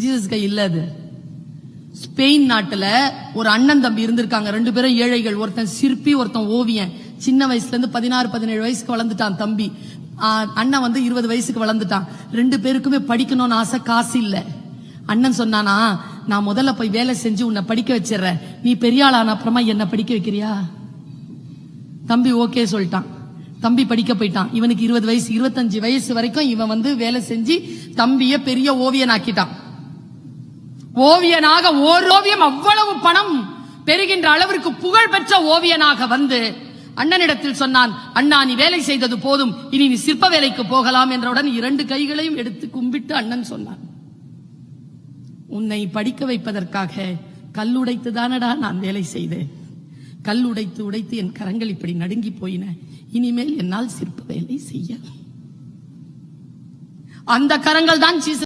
Jesus கை இல்ல அது. Spain நாட்டுல ஒரு அண்ணன் தம்பி இருந்திருக்காங்க, 2 பேரும் ஏழைகள். ஒருத்தன் சிற்பி, ஒருத்தன் ஓவியன். சின்ன வயசுல இருந்து 16-17 வயசுக்கு வளர்ந்துட்டான் தம்பி. அண்ணன் 20 வயசுக்கு வளர்ந்துட்டான். 2 பேருக்குமே படிக்கணும்னு ஆசை, காசு இல்ல. அண்ணன் சொன்னானா, நான் முதல்ல போய் வேலை செஞ்சு உன்னை படிக்க வச்சிடறேன், நீ பெரிய ஆளான அப்புறமா என்ன படிக்க வைக்கிறியா? தம்பி ஓகே சொல்லிட்டான். தம்பி படிக்க போயிட்டான். இவனுக்கு 20 வயசு, 25 வயசு வரைக்கும் இவன் வேலை செஞ்சு தம்பிய பெரிய ஓவியன் ஆக்கிட்டான். ஓவியனாக ஒரு ஓவியம் அவ்வளவு பணம் பெறுகின்ற அளவிற்கு புகழ் பெற்ற ஓவியனாக வந்து அண்ணனிடத்தில் சொன்னான், அண்ணா நீ வேலை செய்தது போதும், இனி நீ சிற்ப வேலைக்கு போகலாம் என்றவுடன் 2 கைகளையும் எடுத்து கும்பிட்டு அண்ணன் சொன்னான், உன்னை படிக்க வைப்பதற்காக கல்லுடைத்து தானடா நான் வேலை செய்தேன். கல் உடைத்து உடைத்து என் கரங்கள் இப்படி நடுங்கி போயின. இனிமேல் என்னால் சிற்ப வேலை செய்ய. அந்த கரங்கள் தான்